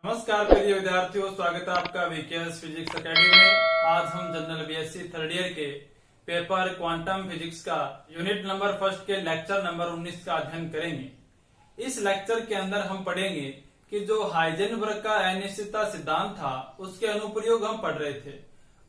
नमस्कार प्रिय विद्यार्थियों, स्वागत है आपका वीकेएस फिजिक्स एकेडमी में। आज हम जनरल बीएससी थर्ड ईयर के पेपर क्वांटम फिजिक्स का यूनिट नंबर फर्स्ट के लेक्चर नंबर 19 का अध्ययन करेंगे। इस लेक्चर के अंदर हम पढ़ेंगे कि जो हाइजेनबर्ग का अनिश्चितता सिद्धांत था उसके अनुप्रयोग हम पढ़ रहे थे।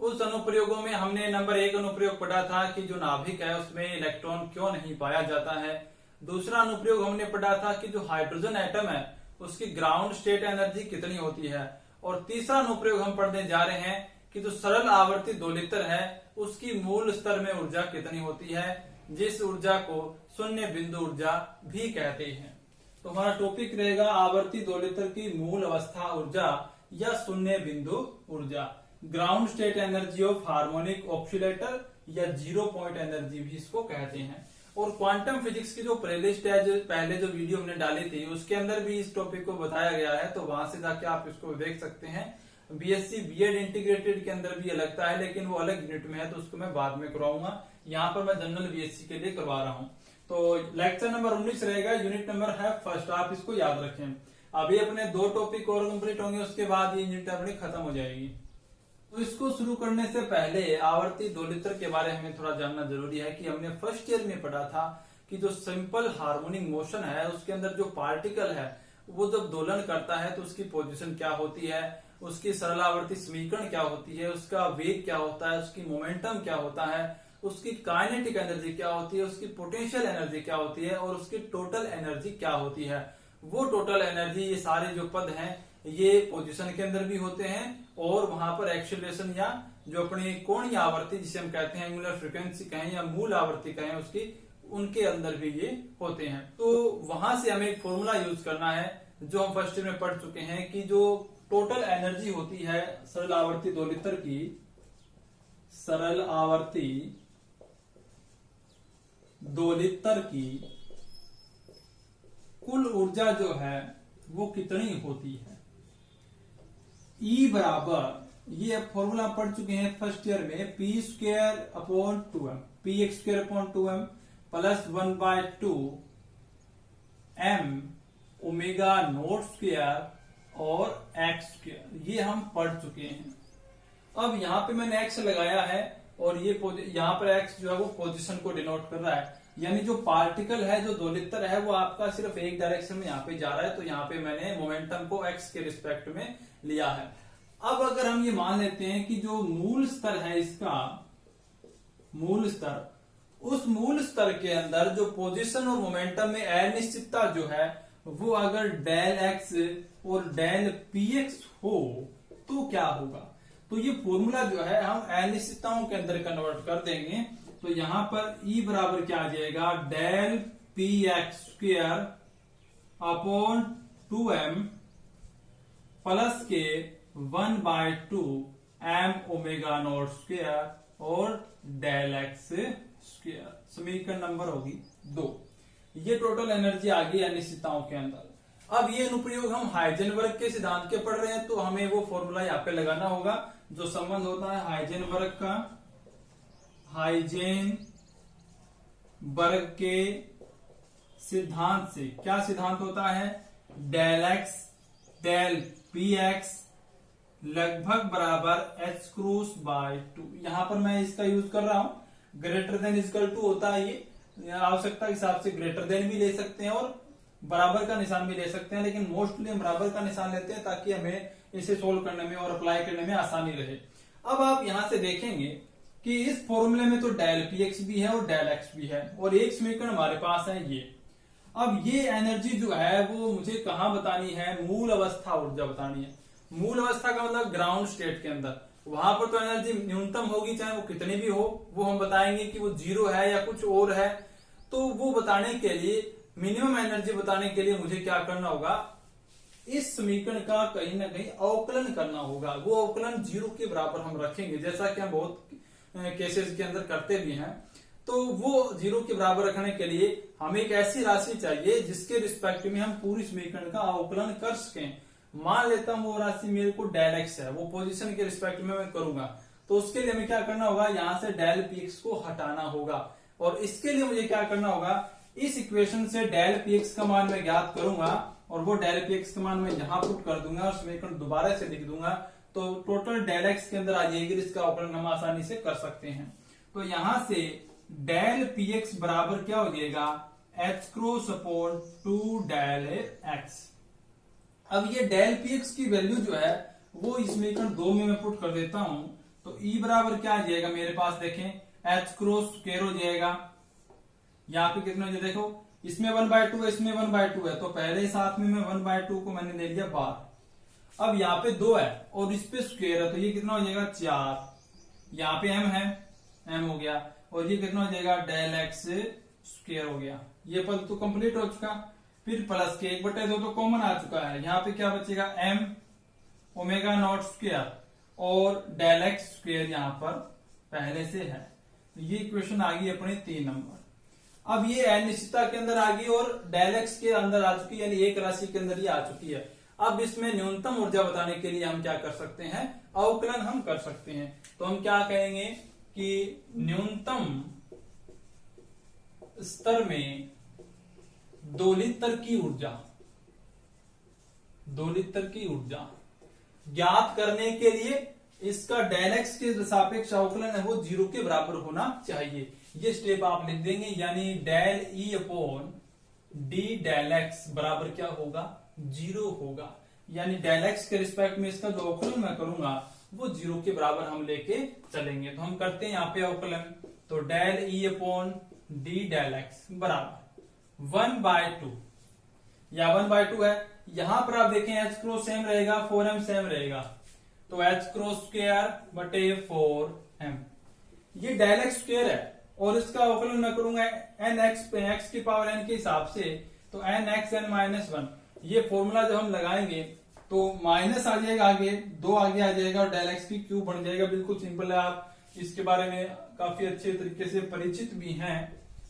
उस अनुप्रयोगों में हमने नंबर 1 अनुप्रयोग पढ़ा था कि जो नाभिक है उसमें इलेक्ट्रॉन क्यों नहीं पाया जाता है। दूसरा अनुप्रयोग हमने पढ़ा था कि जो हाइड्रोजन एटम है उसकी ग्राउंड स्टेट एनर्जी कितनी होती है। और तीसरा अनुप्रयोग हम पढ़ने जा रहे हैं कि जो सरल आवर्ती दोलित्र है उसकी मूल स्तर में ऊर्जा कितनी होती है, जिस ऊर्जा को शून्य बिंदु ऊर्जा भी कहते हैं। तो हमारा टॉपिक रहेगा आवर्ती दोलित्र की मूल अवस्था ऊर्जा या शून्य बिंदु ऊर्जा, ground state energy of harmonic oscillator या जीरो पॉइंट एनर्जी भी इसको कहते हैं। और क्वांटम फिजिक्स की जो प्लेलिस्ट है, पहले जो वीडियो हमने डाली थी उसके अंदर भी इस टॉपिक को बताया गया है, तो वहां से जाके आप इसको देख सकते हैं। बीएससी बीएड इंटीग्रेटेड के अंदर भी लगता है, लेकिन वो अलग यूनिट में है तो उसको मैं बाद में करवाऊंगा। यहाँ पर मैं जनरल बीएससी के लिए करवा रहा हूँ। तो लेक्चर नंबर 19 रहेगा, यूनिट नंबर है फर्स्ट, आप इसको याद रखें। अभी अपने 2 टॉपिक और कंप्लीट होंगे, उसके बाद ये यूनिट अपनी खत्म हो जाएगी। तो इसको शुरू करने से पहले आवर्ती दोलित्र के बारे में हमें थोड़ा जानना जरूरी है कि हमने फर्स्ट ईयर में पढ़ा था कि जो सिंपल हार्मोनिक मोशन है उसके अंदर जो पार्टिकल है वो जब दोलन करता है तो उसकी पोजीशन क्या होती है, उसकी सरल आवर्ती समीकरण क्या होती है, उसका वेग क्या होता है, उसकी मोमेंटम क्या होता है, उसकी काइनेटिक एनर्जी क्या होती है, उसकी पोटेंशियल एनर्जी क्या होती है और उसकी टोटल एनर्जी क्या होती है। वो टोटल एनर्जी, ये सारे जो पद हैं ये पोजीशन के अंदर भी होते हैं और वहां पर एक्सीलरेशन या जो अपनी कोणीय आवर्ती जिसे हम कहते हैं एंगुलर फ्रीक्वेंसी कहें या मूल आवर्ती कहें उसकी, उनके अंदर भी ये होते हैं। तो वहां से हमें एक फॉर्मूला यूज करना है जो हम फर्स्ट ईयर में पढ़ चुके हैं कि जो टोटल एनर्जी होती है सरल आवर्ती दोलित्र की, सरल आवर्ती दोलित्र की कुल ऊर्जा जो है वो कितनी होती है। E बराबर, ये फॉर्मूला पढ़ चुके हैं फर्स्ट ईयर में, P square upon 2m, P X square upon 2m plus 1/2 m omega naught square और x स्क्वेयर, ये हम पढ़ चुके हैं। अब यहाँ पे मैंने x लगाया है और ये यहाँ पर x जो है वो पोजीशन को डिनोट कर रहा है, यानी जो पार्टिकल है, जो दोलित्र है वो आपका सिर्फ एक डायरेक्शन में यहाँ पे जा रहा है, तो यहाँ पे मैंने मोमेंटम को x के रिस्पेक्ट में लिया है। अब अगर हम ये मान लेते हैं कि जो मूल स्तर है इसका, मूल स्तर, उस मूल स्तर के अंदर जो पोजीशन और मोमेंटम में अनिश्चितता जो है वो अगर डेल एक्स और डेल पी एक्स हो तो क्या होगा। तो ये फॉर्मूला जो है हम अनिश्चितताओं के अंदर कन्वर्ट कर देंगे। तो यहां पर E बराबर क्या आ जाएगा, del P X square upon 2m plus के 1/2 m ओमेगा नॉट स्क्वेयर और डेल एक्स स्क्वेयर। समीकरण नंबर होगी 2। ये टोटल एनर्जी आ गई अनिश्चितताओं के अंदर। अब ये अनुप्रयोग हम हाइजेनबर्ग के सिद्धांत के पढ़ रहे हैं, तो हमें वो फॉर्मूला यहाँ पे लगाना होगा जो संबंध होता है हाइजेनबर्ग का, हाइजेनबर्ग के सिद्धांत से। क्या सिद्धांत होता है, del X del P X लगभग बराबर h क्रॉस बाय 2। यहां पर मैं इसका यूज कर रहा हूं, ग्रेटर देन इक्वल टू होता है ये, आवश्यकता के हिसाब से ग्रेटर देन भी ले सकते हैं और बराबर का निशान भी ले सकते हैं, लेकिन मोस्टली हम बराबर का निशान लेते हैं ताकि हमें इसे सोल्व करने में और अप्लाई करने में आसानी रहे। अब आप यहां से देखेंगे कि इस फॉर्मूले में तो डेल पी एक्स भी है और डेल एक्स भी है और एक समीकरण हमारे पास है ये। अब ये एनर्जी जो है वो मुझे कहां बतानी है, मूल अवस्था ऊर्जा बतानी है। मूल अवस्था का मतलब ग्राउंड स्टेट के अंदर, वहां पर तो एनर्जी न्यूनतम होगी चाहे वो कितनी भी हो, वो हम बताएंगे कि वो 0 है या कुछ और है। तो वो बताने के लिए, मिनिमम एनर्जी बताने के लिए मुझे क्या करना होगा, इस समीकरण का कहीं ना कहीं अवकलन करना होगा। वो अवकलन 0 के बराबर हम रखेंगे, जैसा कि हम बहुत केसेस के अंदर करते भी हैं। तो वो 0 के बराबर रखने के लिए हमें एक ऐसी राशि चाहिए जिसके रिस्पेक्ट में हम पूरी समीकरण का अवकलन कर सकें। मान लेता हूं वो राशि मेरे को डेल एक्स है, वो पोजीशन के रिस्पेक्ट में मैं करूंगा, तो उसके लिए हमें क्या करना होगा, यहां से डेल पी एक्स को हटाना होगा। और इसके लिए मुझे क्या करना होगा, इस इक्वेशन से डेल पी एक्स का मान मैं ज्ञात करूंगा और वो डेल पी एक्स का मान मैं यहाँ पुट कर दूंगा और समीकरण दोबारा से लिख दूंगा, तो टोटल डेल एक्स के अंदर आ जाएगी, इसका अवकलन हम आसानी से कर सकते हैं। तो यहां से डेल पी एक्स बराबर क्या हो जाएगा, H cross upon 2 del X. अब ये डेल पी एक्स की वैल्यू जो है वो इस समीकरण 2 में मैं पुट कर देता हूं, तो ई बराबर क्या आ जाएगा मेरे पास, देखें एच क्रॉस स्क्वायर हो जाएगा, यहाँ पे कितना हो जाएगा देखो, इसमें 1/2 है, इसमें 1/2 है, तो पहले साथ में मैं 1/2 को मैंने ले लिया बाहर। अब यहाँ पे 2 है और इस पे स्क्वायर है, तो ये कितना हो जाएगा 4, यहाँ पे m है, m हो गया, और ये कितना हो जाएगा डेल एक्स स्क्वायर हो गया। ये पद तो कंप्लीट हो चुका। फिर प्लस के 1/2 तो कॉमन आ चुका है, यहाँ पे क्या बचेगा m ओमेगा नॉट स्क्वायर और डेल एक्स स्क्वायर यहाँ पर पहले से है। ये इक्वेशन आ गई अपनी 3 नंबर। अब ये अनिश्चितता के अंदर आ गई और डेल एक्स के अंदर आ चुकी है, यानी एक राशि के अंदर ही आ चुकी है। अब इसमें न्यूनतम ऊर्जा बताने के लिए हम क्या कर सकते हैं, अवकलन हम कर सकते हैं। तो हम क्या कहेंगे कि न्यूनतम स्तर में दोलित्र की ऊर्जा ज्ञात करने के लिए इसका डेल एक्स के सापेक्ष अवकलन है वो 0 के बराबर होना चाहिए। ये स्टेप आप लिख देंगे, यानी del E upon D del X बराबर क्या होगा, 0 होगा। यानी डेल एक्स के रिस्पेक्ट में इसका जो अवकलन मैं करूंगा वो 0 के बराबर हम लेके चलेंगे। तो हम करते हैं यहाँ पे अवकलन, तो del E upon D del X बराबर 1/2 या 1/2 है। यहां पर आप देखें एच क्रॉस सेम रहेगा, 4m सेम रहेगा, तो एच क्रॉस स्क्वायर बटे 4m। ये डेल एक्स स्क्वायर है और इसका अवकलन मैं करूंगा एन एक्स की पावर n के हिसाब से, तो एन एक्स एन माइनस 1। ये फॉर्मूला जब हम लगाएंगे तो माइनस आ जाएगा, आगे 2 आगे आ जाएगा और डेल एक्स की क्यूब बन जाएगा। बिल्कुल सिंपल है, आप इसके बारे में काफी अच्छे तरीके से परिचित भी हैं,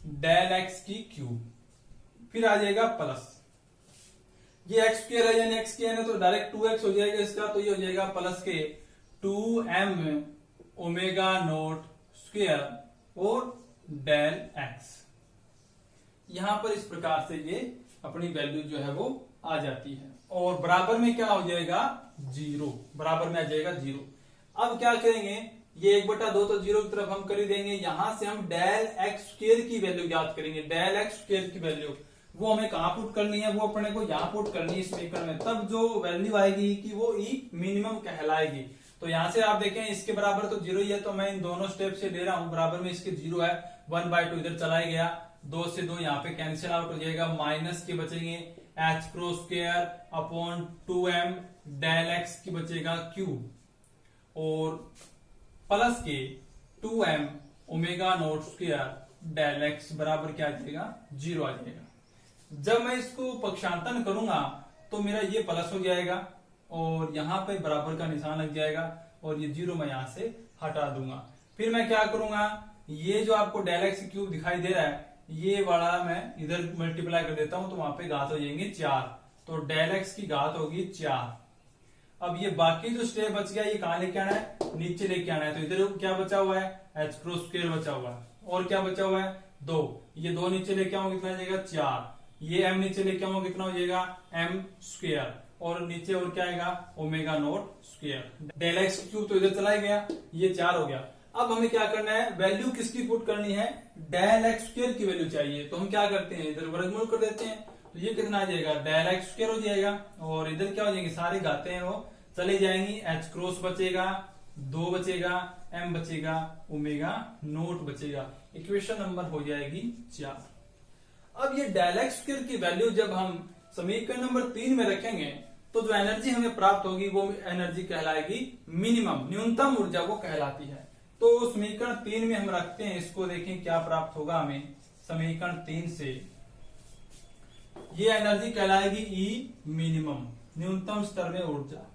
डेल एक्स की क्यूब। फिर आ जाएगा प्लस, ये एक्स स्क्वायर है यानी एक्स की n है तो डायरेक्ट 2x हो जाएगा इसका, तो ये हो जाएगा प्लस के 2m ओमेगा नोट स्क्वायर और डेल एक्स। यहां पर इस प्रकार से ये अपनी वैल्यू जो है वो आ जाती है और बराबर में क्या हो जाएगा 0, बराबर में आ जाएगा 0। अब क्या करेंगे, ये 1/2 तो 0 की तरफ हम कर ही देंगे। यहां से हम डेल एक्स स्क्वायर की वैल्यू ज्ञात करेंगे। डेल एक्स स्क्वायर की वैल्यू वो हमें कहां पुट करनी है, वो अपने को यहां पुट करनी है समीकरण में, तब जो वैल्यू आएगी कि वो ई मिनिमम कहलाएगी। तो यहां से आप देखें इसके बराबर तो 0 ही है, तो मैं इन दोनों स्टेप से ले रहा हूं, बराबर में इसके 0 है, 1/2 इधर चला गया, 2 से 2 यहाँ पे कैंसिल आउट हो जाएगा, माइनस के बचेंगे H cross square upon 2m del X की बचेगा क्यूब और प्लस के 2m omega naught square del X बराबर क्या आ जाएगा 0 आ जाएगा। जब मैं इसको पक्षांतन करूंगा तो मेरा ये प्लस हो जाएगा और यहां पे बराबर का निशान लग जाएगा और ये 0 मैं यहां से हटा दूंगा। फिर मैं क्या करूंगा, ये जो आपको डेल एक्स क्यूब दिखाई दे रहा है ये वाला मैं इधर मल्टीप्लाई कर देता हूं, तो वहां पे घात हो जाएंगे 4, तो डेल एक्स की घात होगी 4। अब ये बाकी जो स्टेप बच गया ये कहां लेके आना है, नीचे लेके आना है। तो इधर क्या बचा हुआ है, एच क्रॉस स्क्वायर बचा हुआ है और क्या बचा हुआ है 2, ये 2 नीचे लेके आऊंगा कितना जाएगा 4, ये m नीचे लेके आऊंगा कितना हो जाएगा m स्क्वायर और नीचे और क्या आएगा omega naught square. Del X cube तो इधर चला गया, ये 4 हो गया। अब हमें क्या करना है, वैल्यू किसकी पुट करनी है, डेल एक्स स्क्वायर की वैल्यू चाहिए। तो हम क्या करते हैं, इधर वर्गमूल कर देते हैं, तो ये कितना आ जाएगा डेल एक्स स्क्वायर हो जाएगा और इधर क्या हो जाएंगे सारे घाते हैं वो चले जाएंगी, एच क्रॉस बचेगा, 2 बचेगा, m बचेगा, ओमेगा नोट बचेगा। इक्वेशन नंबर हो जाएगी 4। अब ये डेल एक्स स्क्वायर की वैल्यू जब हम समीकरण नंबर 3 में रखेंगे तो जो एनर्जी हमें प्राप्त होगी वो एनर्जी कहलाएगी मिनिमम, न्यूनतम ऊर्जा वो कहलाती है। तो समीकरण 3 में हम रखते हैं इसको, देखें क्या प्राप्त होगा हमें समीकरण 3 से। ये एनर्जी कहलाएगी ई मिनिमम, न्यूनतम स्तर में ऊर्जा।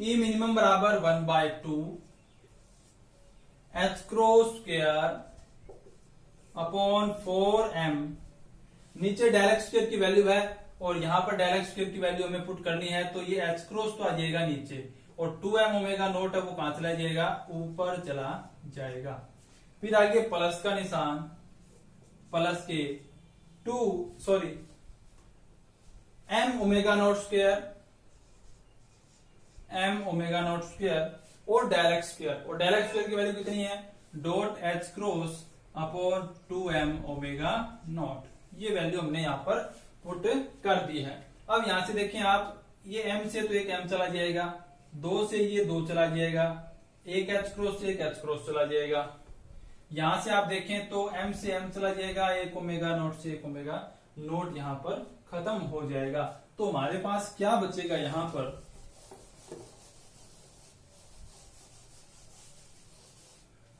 ई मिनिमम बराबर 1/2 H cross square upon 4m, नीचे डेल एक्स स्क्वायर की वैल्यू है और यहां पर डेल एक्स स्क्वायर की वैल्यू हमें पुट करनी है, तो ये एच क्रॉस तो आ जाएगा नीचे और 2m ओमेगा नोट है वो कहां चला जाएगा, ऊपर चला जाएगा। फिर आगे प्लस का निशान, प्लस के m omega not square, m omega not square और डेल एक्स स्क्वायर, और डेल एक्स स्क्वायर की वैल्यू कितनी है, dot H cross upon 2m omega naught, ये वैल्यू हमने यहाँ पर पुट कर दी है। अब यहां से देखें आप, ये m से तो एक m चला जाएगा, 2 से ये 2 चला जाएगा, एक h क्रॉस से एक h क्रॉस चला जाएगा। यहां से आप देखें तो m से m चला जाएगा, एक ओमेगा नॉट से एक ओमेगा नॉट यहां पर खत्म हो जाएगा। तो हमारे पास क्या बचेगा यहां पर,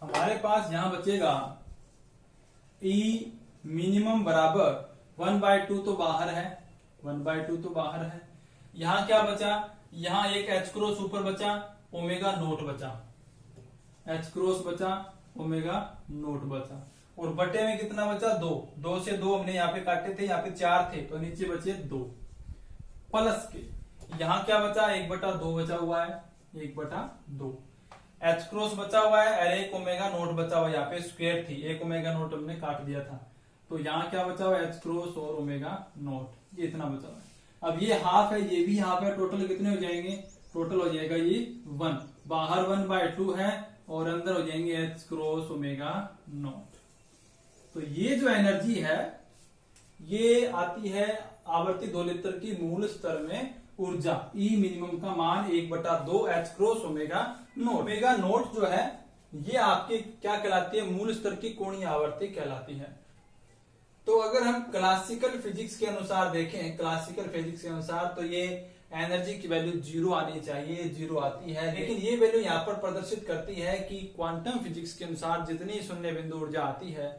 हमारे पास यहां बचेगा E मिनिमम बराबर 1/2 तो बाहर है, 1/2 तो बाहर है। यहां क्या बचा, यहां एक H क्रॉस ऊपर बचा, ओमेगा नोट बचा, H क्रॉस बचा, ओमेगा नोट बचा, और बटे में कितना बचा, 2, 2 से 2 हमने यहाँ पे काटे थे, यहाँ पे 4 थे तो नीचे बचे 2 प्लस के, यहाँ क्या बचा, 1/2 बचा हुआ है, 1/2 H क्रॉस बचा हुआ है, और एक ओमेगा नोट बचा हुआ है, यहाँ पे स्क्वायर थी, एक ओमेगा नोट हमने काट दिया था, तो यहाँ क्या बचा हुआ है, H क्रॉस और ओमेगा नोट, ये इतना बचा हुआ है। अब ये हाफ है, ये भी हाफ है, टोटल कितने हो जाएंगे, टोटल हो जाएगा ये 1, बाहर 1/2 है और अंदर हो जाएंगे H क्रॉस ओमेगा नोट। तो ये जो एनर्जी है ये आती है आवर्ती दोलित्र की मूल स्तर में ऊर्जा, ई मिनिमम का मान 1/2 H cross omega naught. Omega naught जो है ये आपके क्या कहलाती है, मूल स्तर की कोणीय आवर्ती कहलाती है। तो अगर हम क्लासिकल फिजिक्स के अनुसार देखें, क्लासिकल फिजिक्स के अनुसार तो ये एनर्जी की वैल्यू 0 आनी चाहिए, 0 आती है, लेकिन ये वैल्यू यहाँ पर प्रदर्शित करती है कि क्वांटम फिजिक्स के अनुसार जितनी शून्य बिंदु ऊर्जा आती है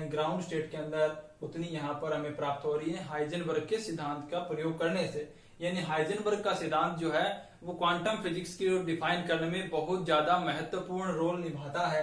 ग्राउंड स्टेट के अंदर, उतनी यहाँ पर हमें प्राप्त हो रही है हाइजेनबर्ग के सिद्धांत का प्रयोग करने से। यानी हाइजेनबर्ग का सिद्धांत जो है वो क्वांटम फिजिक्स की डिफाइन करने में बहुत ज्यादा महत्वपूर्ण रोल निभाता है।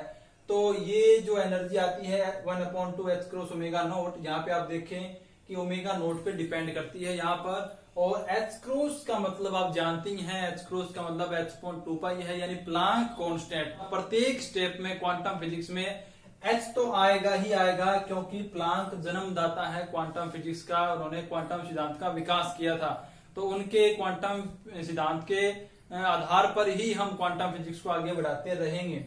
तो ये जो एनर्जी आती है 1/2 H क्रॉस ओमेगा नोट, यहाँ पे आप देखें कि ओमेगा नोट पे डिपेंड करती है यहाँ पर, और H क्रॉस का मतलब आप जानती हैं, H क्रॉस का मतलब h/2π है, यानी प्लांक कांस्टेंट। प्रत्येक स्टेप में क्वांटम फिजिक्स में H तो आएगा ही आएगा, क्योंकि प्लांक जन्मदाता है क्वांटम फिजिक्स का, उन्होंने क्वांटम सिद्धांत का विकास किया था, तो उनके क्वांटम सिद्धांत के आधार पर ही हम क्वांटम फिजिक्स को आगे बढ़ाते रहेंगे।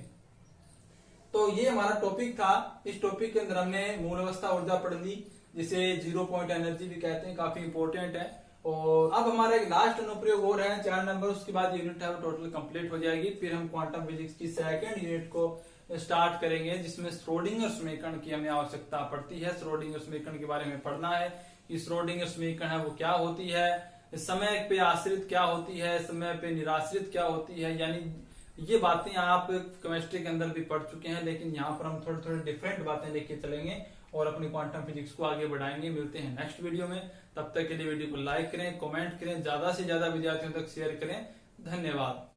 तो ये हमारा टॉपिक था। इस टॉपिक के अंदर हमने मूल अवस्था ऊर्जा पढ़ ली, जिसे 0 पॉइंट एनर्जी भी कहते हैं, काफी इंपॉर्टेंट है। और अब हमारा एक लास्ट अनुप्रयोग हो रहा है 4 नंबर, उसके बाद यूनिट है वो टोटल कंप्लीट हो जाएगी। फिर हम क्वांटम फिजिक्स की सेकंड यूनिट को स्टार्ट करेंगे, जिसमें श्रोडिंगर समीकरण की हमें आवश्यकता पड़ती है। श्रोडिंगर समीकरण के बारे में पढ़ना है कि श्रोडिंगर समीकरण है वो क्या होती है, समय पे आश्रित क्या होती है, समय पे निराश्रित क्या होती है, यानी ये बातें आप केमिस्ट्री के अंदर भी पढ़ चुके हैं, लेकिन यहाँ पर हम थोड़े थोड़े डिफरेंट बातें लेके चलेंगे और अपनी क्वांटम फिजिक्स को आगे बढ़ाएंगे। मिलते हैं नेक्स्ट वीडियो में, तब तक के लिए वीडियो को लाइक करें, कमेंट करें, ज्यादा से ज्यादा विद्यार्थियों तक शेयर करें। धन्यवाद।